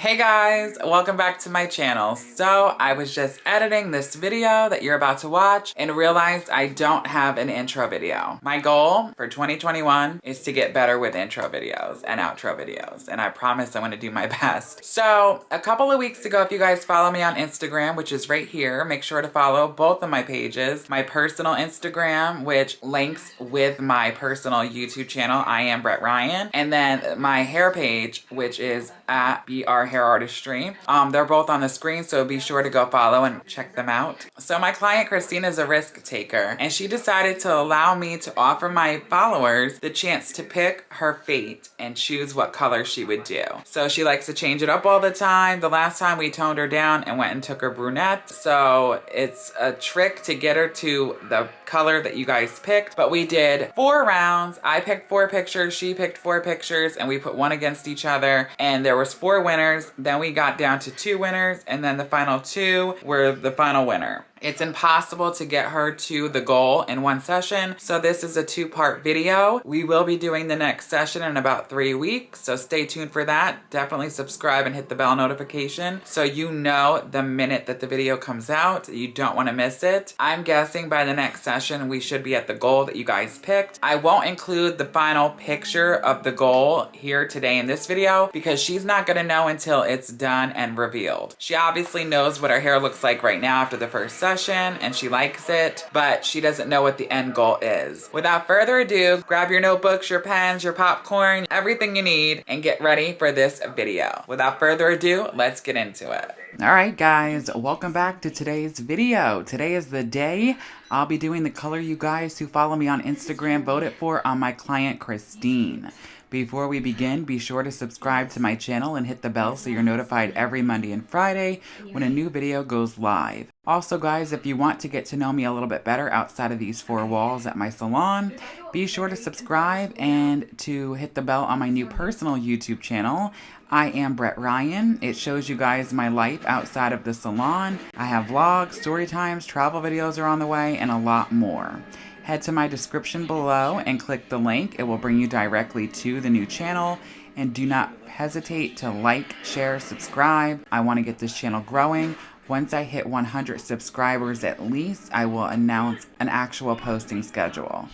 Hey guys, welcome back to my channel. So I was just editing this video that you're about to watch and realized I don't have an intro video. My goal for 2021 is to get better with intro videos and outro videos, and I promise I'm going to do my best. So a couple of weeks ago, if you guys follow me on Instagram, which is right here, make sure to follow both of my pages. My personal Instagram, which links with my personal YouTube channel, I am Brett Ryan, and then my hair page, which is at BrettRyanHairArtistry. They're both on the screen, so be sure to go follow and check them out. So my client Christine is a risk taker, and she decided to allow me to offer my followers the chance to pick her fate and choose what color she would do. So she likes to change it up all the time. The last time we toned her down and went and took her brunette. So it's a trick to get her to the color that you guys picked. But we did 4 rounds. I picked 4 pictures, she picked 4 pictures, and we put one against each other. And there was 4 winners. Then we got down to 2 winners, and then the final 2 were the final winner. It's impossible to get her to the goal in one session, so this is a 2-part video. We will be doing the next session in about 3 weeks, so stay tuned for that. Definitely subscribe and hit the bell notification so you know the minute that the video comes out. You don't want to miss it. I'm guessing by the next session we should be at the goal that you guys picked. I won't include the final picture of the goal here today in this video because she's not going to know until it's done and revealed. She obviously knows what her hair looks like right now after the first session, and she likes it, but she doesn't know what the end goal is. Without further ado, grab your notebooks, your pens, your popcorn, everything you need, and get ready for this video. Without further ado, let's get into it. All right, guys, welcome back to today's video. Today is the day I'll be doing the color you guys who follow me on Instagram voted for on my client Christine. Before we begin, be sure to subscribe to my channel and hit the bell so you're notified every Monday and Friday when a new video goes live. Also, guys, if you want to get to know me a little bit better outside of these 4 walls at my salon, be sure to subscribe and to hit the bell on my new personal YouTube channel. I am Brett Ryan. It shows you guys my life outside of the salon. I have vlogs, story times, travel videos are on the way, and a lot more. Head to my description below and click the link. It will bring you directly to the new channel. And do not hesitate to like, share, subscribe. I want to get this channel growing. Once I hit 100 subscribers at least, I will announce an actual posting schedule.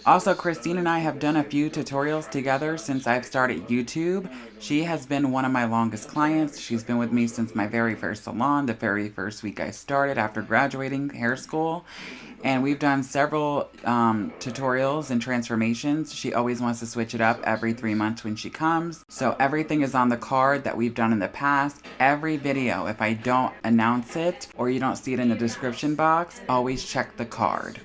Also, Christine and I have done a few tutorials together since I've started YouTube. She has been one of my longest clients. She's been with me since my very first salon, the very first week I started after graduating hair school. And we've done several tutorials and transformations. She always wants to switch it up every 3 months when she comes. So everything is on the card that we've done in the past. Every video, if I don't announce it or you don't see it in the description box, always check the card.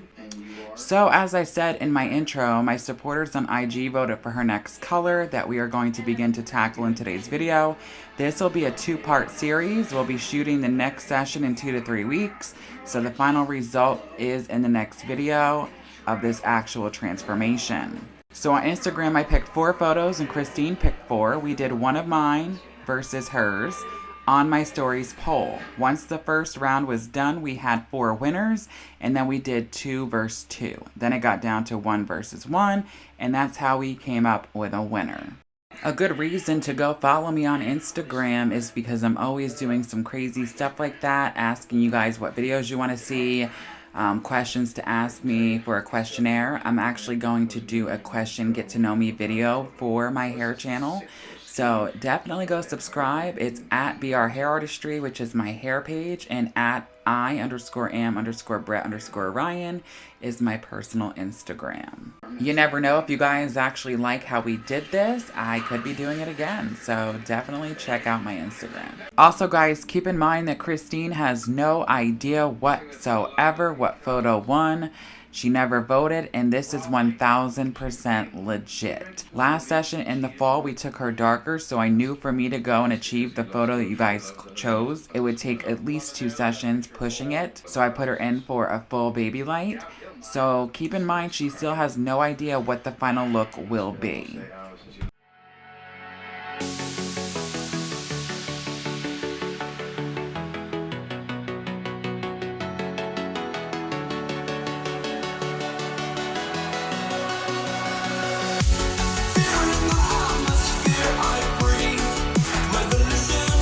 So as I said in my intro, my supporters on IG voted for her next color that we are going to begin to tackle in today's video. This will be a 2-part series. We'll be shooting the next session in 2 to 3 weeks. So the final result is in the next video of this actual transformation. So on Instagram, I picked 4 photos and Christine picked 4. We did one of mine versus hers on my stories poll. Once the first round was done, we had 4 winners, and then we did 2 versus 2. Then it got down to 1 versus 1, and that's how we came up with a winner. A good reason to go follow me on Instagram is because I'm always doing some crazy stuff like that, asking you guys what videos you want to see, questions to ask me for a questionnaire. I'm actually going to do a question get to know me video for my hair channel. So definitely go subscribe. It's at BrettRyanHairArtistry, which is my hair page, and at I_am_Brett_Ryan is my personal Instagram. You never know if you guys actually like how we did this. I could be doing it again, so definitely check out my Instagram. Also, guys, keep in mind that Christine has no idea whatsoever what photo won. She never voted, and this is 1000% legit. Last session in the fall, we took her darker, so I knew for me to go and achieve the photo that you guys chose, it would take at least 2 sessions pushing it. So I put her in for a full baby light. So keep in mind, she still has no idea what the final look will be. Fear in the atmosphere I breathe, revolution.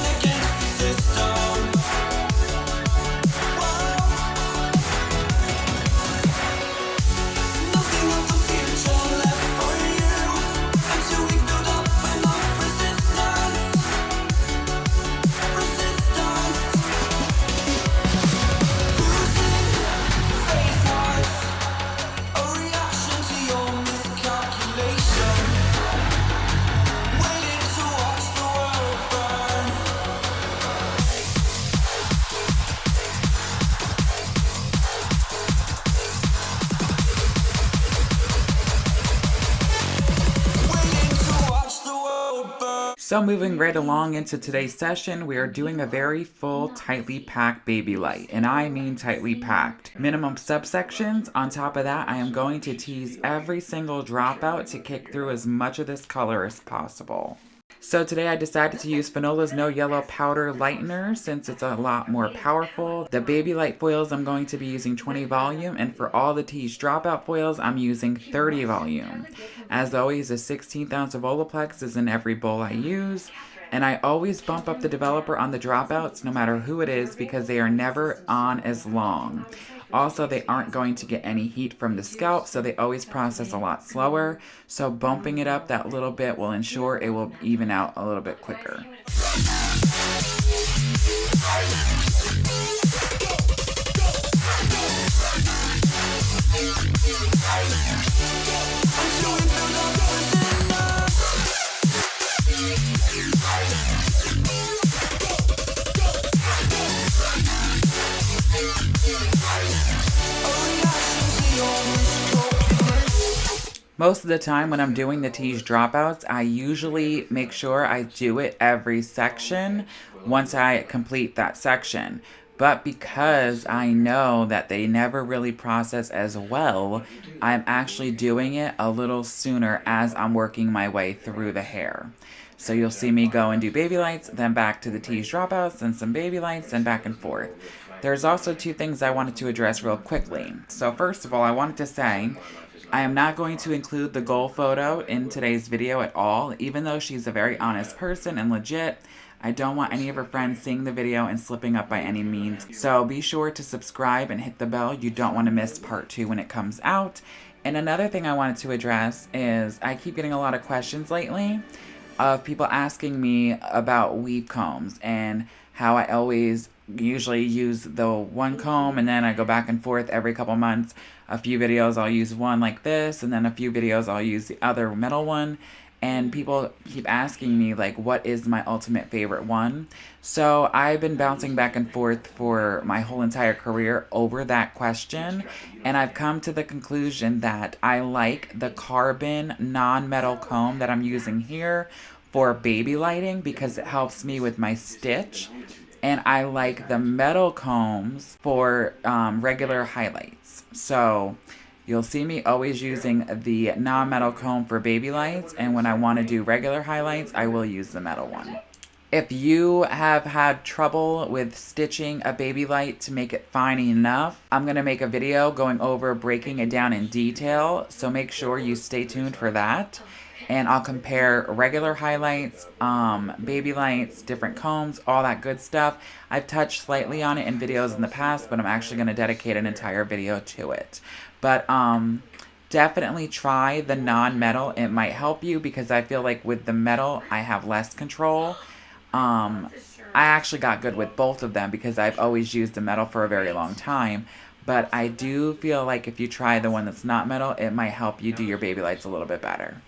So moving right along into today's session, we are doing a very full, tightly packed baby light. And I mean tightly packed. Minimum subsections. On top of that, I am going to tease every single dropout to kick through as much of this color as possible. So today I decided to use Fanola's No Yellow Powder Lightener since it's a lot more powerful. The baby light foils I'm going to be using 20 volume, and for all the tease dropout foils I'm using 30 volume. As always, a 1/16 ounce of OLAPLEX is in every bowl I use. And I always bump up the developer on the dropouts no matter who it is because they are never on as long. Also, they aren't going to get any heat from the scalp, so they always process a lot slower. So bumping it up that little bit will ensure it will even out a little bit quicker. Most of the time when I'm doing the tease dropouts, I usually make sure I do it every section once I complete that section. But because I know that they never really process as well, I'm actually doing it a little sooner as I'm working my way through the hair. So you'll see me go and do baby lights, then back to the tease dropouts, then some baby lights, and back and forth. There's also two things I wanted to address real quickly. So first of all, I wanted to say, I am not going to include the goal photo in today's video at all. Even though she's a very honest person and legit, I don't want any of her friends seeing the video and slipping up by any means. So be sure to subscribe and hit the bell. You don't want to miss part 2 when it comes out. And another thing I wanted to address is I keep getting a lot of questions lately of people asking me about weave combs and how I always usually use the one comb and then I go back and forth every couple months. A few videos I'll use one like this, and then a few videos I'll use the other metal one. And people keep asking me, like, what is my ultimate favorite one? So I've been bouncing back and forth for my whole entire career over that question. And I've come to the conclusion that I like the carbon non-metal comb that I'm using here for baby lighting because it helps me with my stitch. And I like the metal combs for regular highlights. So you'll see me always using the non-metal comb for baby lights, and when I want to do regular highlights, I will use the metal one. If you have had trouble with stitching a baby light to make it fine enough, I'm going to make a video going over breaking it down in detail, so make sure you stay tuned for that. And I'll compare regular highlights, baby lights, different combs, all that good stuff. I've touched slightly on it in videos in the past, but I'm actually going to dedicate an entire video to it. But definitely try the non-metal. It might help you because I feel like with the metal, I have less control. I actually got good with both of them because I've always used the metal for a very long time. But I do feel like if you try the one that's not metal, it might help you do your baby lights a little bit better.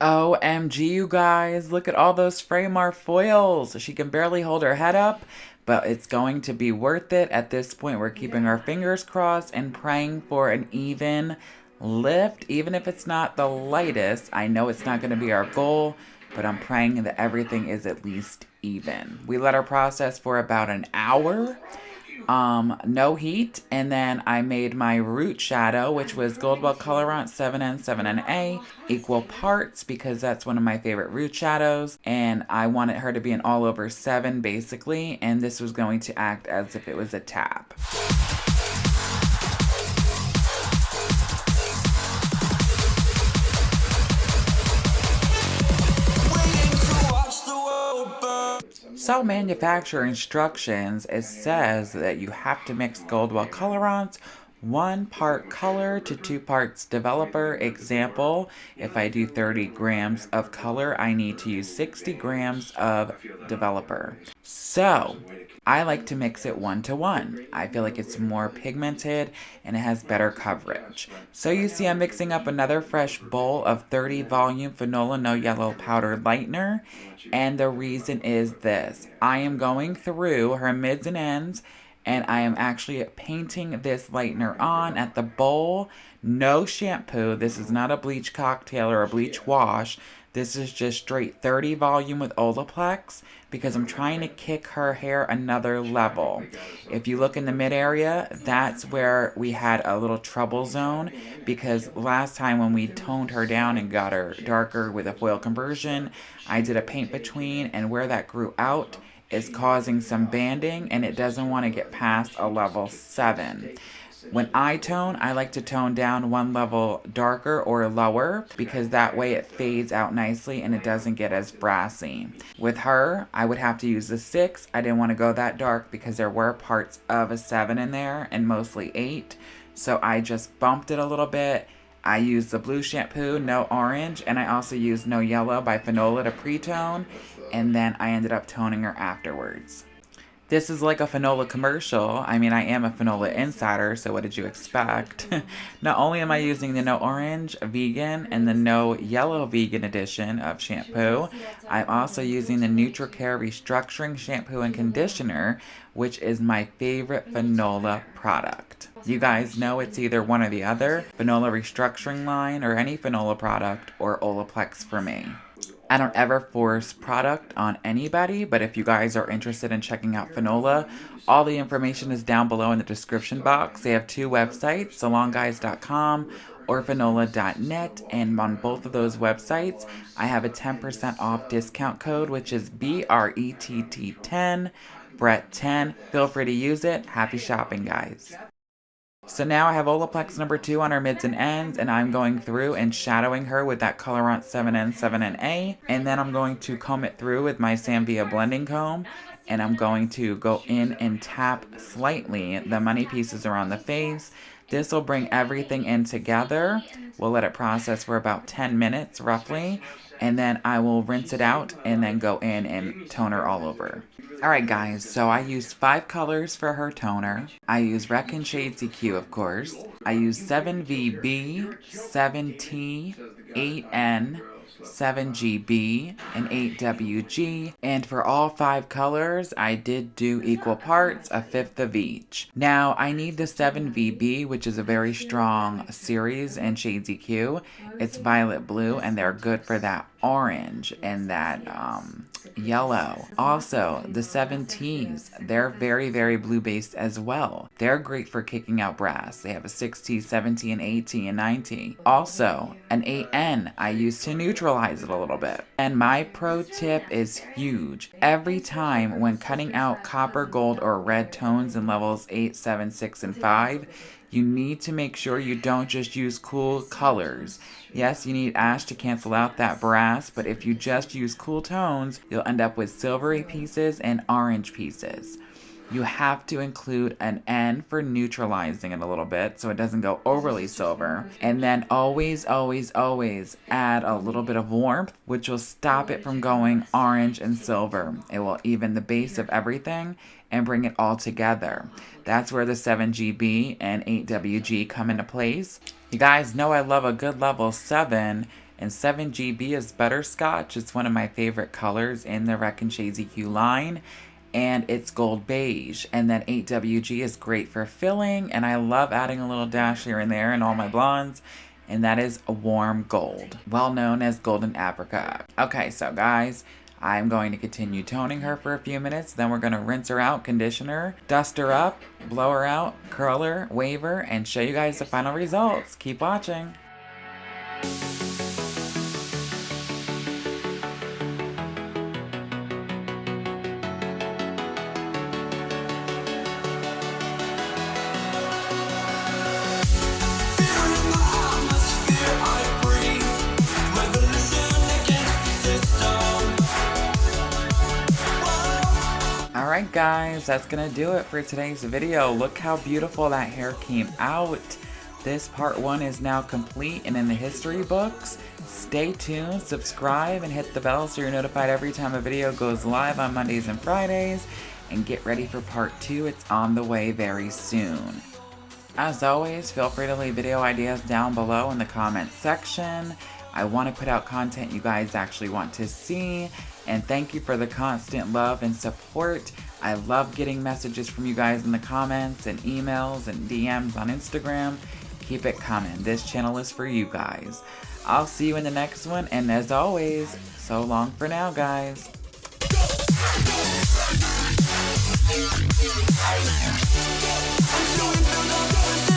OMG, you guys, look at all those frame art foils. She can barely hold her head up, but it's going to be worth it. At this point, we're keeping our fingers crossed and praying for an even lift, even if it's not the lightest. I know it's not going to be our goal, but I'm praying that everything is at least even. We let her process for about an hour. No heat, and then I made my root shadow, which was Goldwell Colorance 7N 7NA, equal parts, because that's one of my favorite root shadows, and I wanted her to be an all over 7 basically, and this was going to act as if it was a tap. So manufacturer instructions, it says that you have to mix Goldwell Colorants 1 part color to 2 parts developer. Example, if I do 30 grams of color, I need to use 60 grams of developer. So I like to mix it 1 to 1. I feel like it's more pigmented and it has better coverage. So you see I'm mixing up another fresh bowl of 30 volume Fanola no yellow powder lightener. And the reason is this. I am going through her mids and ends, and I am actually painting this lightener on at the bowl. No shampoo. This is not a bleach cocktail or a bleach wash. This is just straight 30 volume with OLAPLEX because I'm trying to kick her hair another level. If you look in the mid area, that's where we had a little trouble zone because last time when we toned her down and got her darker with a foil conversion, I did a paint between, and where that grew out is causing some banding and it doesn't want to get past a level 7. When I tone, I like to tone down 1 level darker or lower because that way it fades out nicely and it doesn't get as brassy. With her, I would have to use a 6. I didn't want to go that dark because there were parts of a 7 in there and mostly 8. So I just bumped it a little bit. I used the blue shampoo, no orange, and I also used no yellow by Fanola to pre-tone, and then I ended up toning her afterwards. This is like a Fanola commercial. I mean, I am a Fanola insider, so what did you expect? Not only am I using the no orange vegan and the no yellow vegan edition of shampoo, I'm also using the nutricare restructuring shampoo and conditioner, which is my favorite Fanola product. You guys know it's either one or the other, Fanola restructuring line or any Fanola product, or OLAPLEX for me. I don't ever force product on anybody, but if you guys are interested in checking out Fanola, all the information is down below in the description box. They have 2 websites, salonguys.com or fanola.net, and on both of those websites, I have a 10% off discount code, which is BRETT10, Brett10. Feel free to use it. Happy shopping, guys. So now I have OLAPLEX number 2 on her mids and ends, and I'm going through and shadowing her with that Colorance 7N 7NA, and then I'm going to comb it through with my Samvia blending comb, and I'm going to go in and tap slightly the money pieces around the face. This will bring everything in together. We'll let it process for about 10 minutes roughly, and then I will rinse it out and then go in and tone her all over. Alright guys, so I used 5 colors for her toner. I used Redken Shades EQ, of course. I used 7VB, 7T, 8N, 7GB, and 8WG. And for all 5 colors, I did do equal parts, a 1/5 of each. Now, I need the 7VB, which is a very strong series in Shades EQ. It's violet blue, and they're good for that orange and that yellow. Also, the 7Ts, they're very, very blue based as well. They're great for kicking out brass. They have a 6T, 7T, and 8T, and 9T. Also, an 8N I use to neutralize it a little bit. And my pro tip is huge. Every time when cutting out copper, gold, or red tones in levels 8, 7, 6, and 5, you need to make sure you don't just use cool colors. Yes, you need ash to cancel out that brass, but if you just use cool tones, you'll end up with silvery pieces and orange pieces. You have to include an N for neutralizing it a little bit so it doesn't go overly silver. And then always, always, always add a little bit of warmth, which will stop it from going orange and silver. It will even the base of everything and bring it all together. That's where the 7GB and 8WG come into place. You guys know I love a good level 7, and 7GB is butterscotch. It's one of my favorite colors in the Redken Shades EQ line. and it's gold beige. And then 8WG is great for filling, and I love adding a little dash here and there in all my blondes. And that is a warm gold, well known as golden apricot. Okay, so guys, I'm going to continue toning her for a few minutes. Then we're going to rinse her out, condition her, dust her up, blow her out, curl her, wave her, and show you guys the final results. Keep watching. Alright guys, that's gonna do it for today's video. Look how beautiful that hair came out. This part 1 is now complete and in the history books. Stay tuned, subscribe, and hit the bell so you're notified every time a video goes live on Mondays and Fridays. And get ready for part 2, it's on the way very soon. As always, feel free to leave video ideas down below in the comments section. I want to put out content you guys actually want to see. And thank you for the constant love and support. I love getting messages from you guys in the comments and emails and DMs on Instagram. Keep it coming. This channel is for you guys. I'll see you in the next one. And as always, so long for now, guys. I'm